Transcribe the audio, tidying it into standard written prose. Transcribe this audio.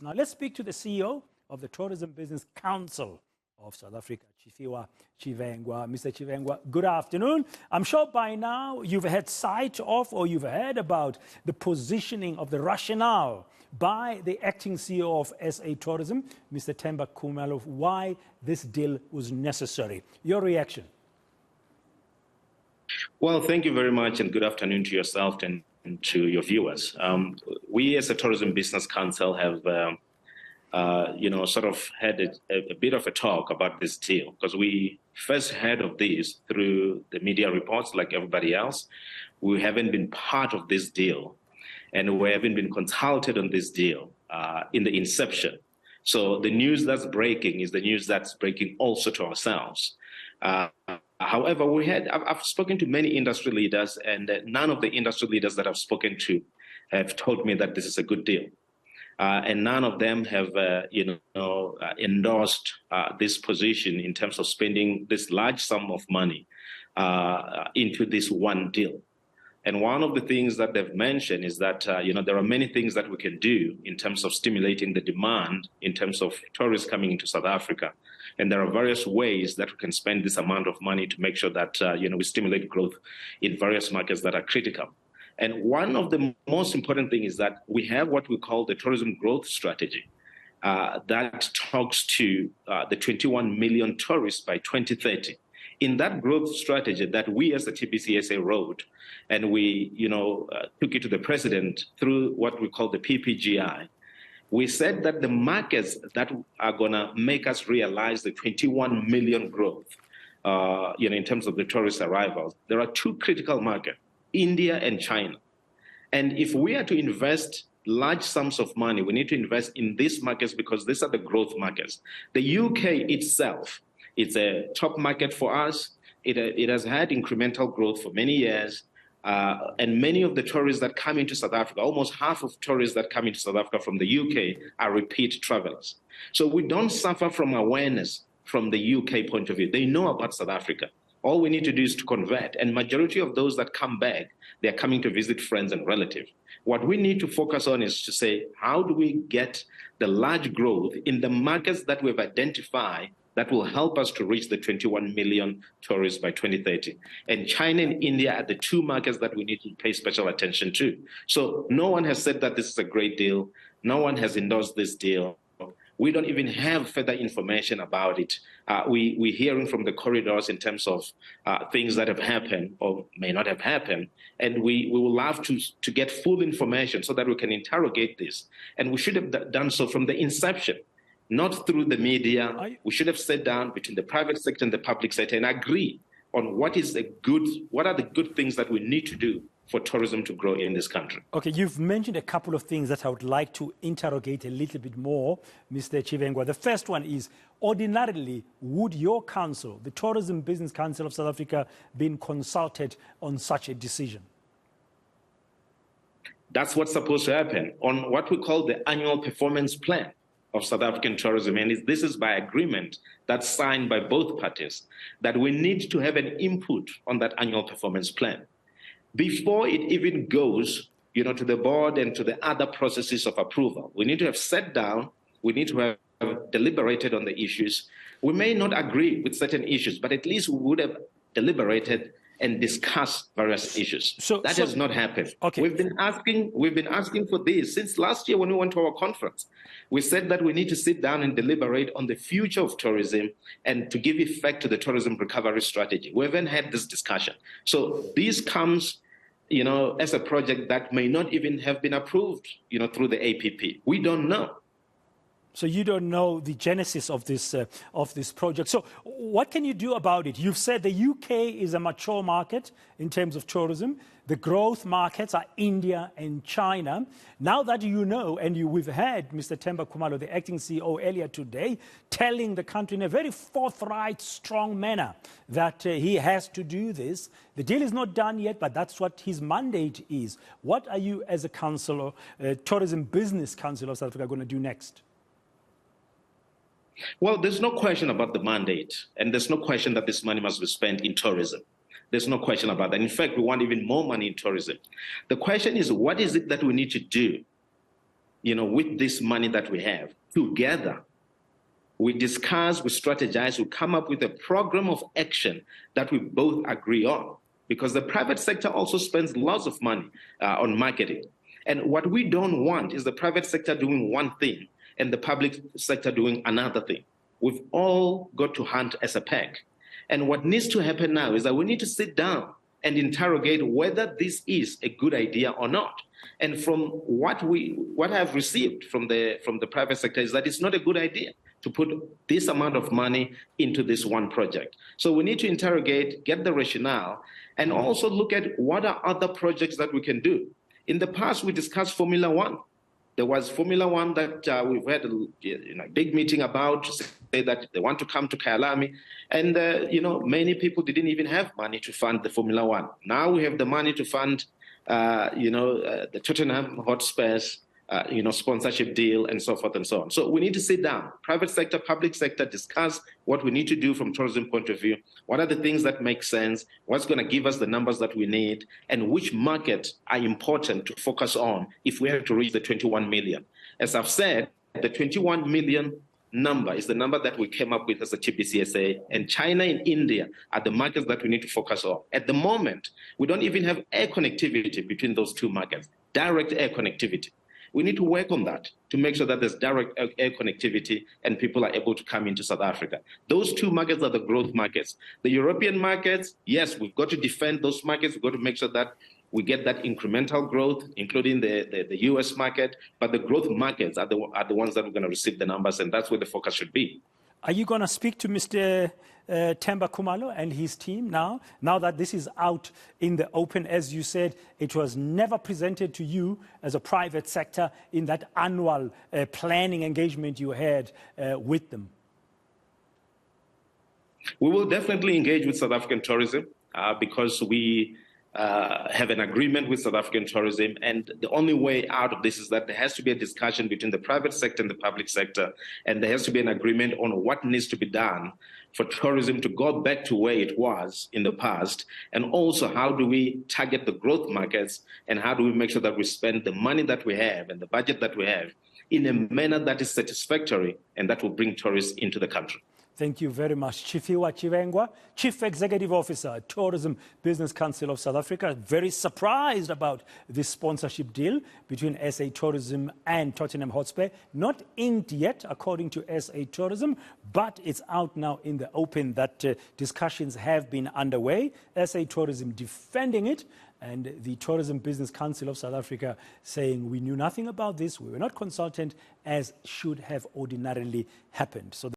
Now, let's speak to the CEO of the Tourism Business Council of South Africa, Chifiwa Chivengwa. Mr. Chivengwa, good afternoon. I'm sure by now you've had sight of or you've heard about the positioning of the rationale by the acting CEO of SA Tourism, Mr. Themba Khumalo, why this deal was necessary. Your reaction? Well, thank you very much, and good afternoon to yourself and to your viewers. We as a Tourism Business Council have, sort of had a bit of a talk about this deal, because we first heard of this through the media reports like everybody else. We haven't been part of this deal, and we haven't been consulted on this deal in the inception. So the news that's breaking is the news that's breaking also to ourselves. However, I've spoken to many industry leaders, and none of the industry leaders that I've spoken to have told me that this is a good deal. And none of them have, endorsed this position in terms of spending this large sum of money into this one deal. And one of the things that they've mentioned is that, there are many things that we can do in terms of stimulating the demand in terms of tourists coming into South Africa. And there are various ways that we can spend this amount of money to make sure that, we stimulate growth in various markets that are critical. And one of the most important things is that we have what we call the tourism growth strategy that talks to the 21 million tourists by 2030. In that growth strategy that we as the TBCSA wrote, and we, took it to the president through what we call the PPGI, we said that the markets that are going to make us realize the 21 million growth, in terms of the tourist arrivals, there are two critical markets, India and China. And if we are to invest large sums of money, we need to invest in these markets because these are the growth markets. The UK itself, it's a top market for us. It has had incremental growth for many years. And many of the tourists that come into South Africa, almost half of tourists that come into South Africa from the UK are repeat travelers. So we don't suffer from awareness from the UK point of view. They know about South Africa. All we need to do is to convert. And majority of those that come back, they're coming to visit friends and relatives. What we need to focus on is to say, how do we get the large growth in the markets that we've identified that will help us to reach the 21 million tourists by 2030. And China and India are the two markets that we need to pay special attention to. So no one has said that this is a great deal. No one has endorsed this deal. We don't even have further information about it. We're hearing from the corridors in terms of things that have happened or may not have happened. And we will love to get full information so that we can interrogate this. And we should have done so from the inception, not through the media. We should have sat down between the private sector and the public sector and agree on what are the good things that we need to do for tourism to grow in this country. Okay, you've mentioned a couple of things that I would like to interrogate a little bit more, Mr. Chivengwa. The first one is, ordinarily, would your council, the Tourism Business Council of South Africa, been consulted on such a decision? That's what's supposed to happen on what we call the annual performance plan of South African tourism. And this is by agreement that's signed by both parties, that we need to have an input on that annual performance plan. Before it even goes, to the board and to the other processes of approval, we need to have sat down, we need to have deliberated on the issues. We may not agree with certain issues, but at least we would have deliberated and discussed various issues. So that has not happened. Okay. We've been asking for this since last year when we went to our conference. We said that we need to sit down and deliberate on the future of tourism and to give effect to the tourism recovery strategy. We haven't had this discussion. So this comes, as a project that may not even have been approved, through the APP. We don't know. So you don't know the genesis of this project. So what can you do about it? You've said the UK is a mature market in terms of tourism. The growth markets are India and China. Now that you know, and we've heard Mr. Themba Khumalo, the acting CEO, earlier today, telling the country in a very forthright, strong manner that he has to do this. The deal is not done yet, but that's what his mandate is. What are you, as a council, Tourism Business Council of South Africa, going to do next? Well, there's no question about the mandate, and there's no question that this money must be spent in tourism. There's no question about that. In fact, we want even more money in tourism. The question is, what is it that we need to do with this money that we have together. We discuss, we strategize, we come up with a program of action that we both agree on. Because the private sector also spends lots of money on marketing. And what we don't want is the private sector doing one thing and the public sector doing another thing. We've all got to hunt as a pack. And what needs to happen now is that we need to sit down and interrogate whether this is a good idea or not. And from what I've received from the private sector is that it's not a good idea to put this amount of money into this one project. So we need to interrogate, get the rationale, and also look at what are other projects that we can do. In the past, we discussed Formula One. There was Formula One that we've had a big meeting about to say that they want to come to Kyalami. And, many people didn't even have money to fund the Formula One. Now we have the money to fund, the Tottenham Hotspurs, sponsorship deal and so forth and so on. So we need to sit down, private sector, public sector, discuss what we need to do from tourism point of view. What are the things that make sense? What's going to give us the numbers that we need? And which markets are important to focus on if we have to reach the 21 million? As I've said, the 21 million number is the number that we came up with as a TBCSA, and China and India are the markets that we need to focus on. At the moment, we don't even have air connectivity between those two markets, direct air connectivity. We need to work on that to make sure that there's direct air connectivity and people are able to come into South Africa. Those two markets are the growth markets. The European markets, yes, we've got to defend those markets. We've got to make sure that we get that incremental growth, including the US market. But the growth markets are the ones that are going to receive the numbers, and that's where the focus should be. Are you going to speak to Mr. Themba Khumalo and his team now that this is out in the open? As you said, it was never presented to you as a private sector in that annual planning engagement you had with them. We will definitely engage with South African tourism because we have an agreement with South African tourism, and the only way out of this is that there has to be a discussion between the private sector and the public sector, and there has to be an agreement on what needs to be done for tourism to go back to where it was in the past, and also how do we target the growth markets, and how do we make sure that we spend the money that we have and the budget that we have in a manner that is satisfactory and that will bring tourists into the country. Thank you very much. Chifiwa Chivengwa, Chief Executive Officer, Tourism Business Council of South Africa, very surprised about this sponsorship deal between SA Tourism and Tottenham Hotspur. Not inked yet, according to SA Tourism, but it's out now in the open that discussions have been underway. SA Tourism defending it, and the Tourism Business Council of South Africa saying we knew nothing about this, we were not consulted, as should have ordinarily happened. So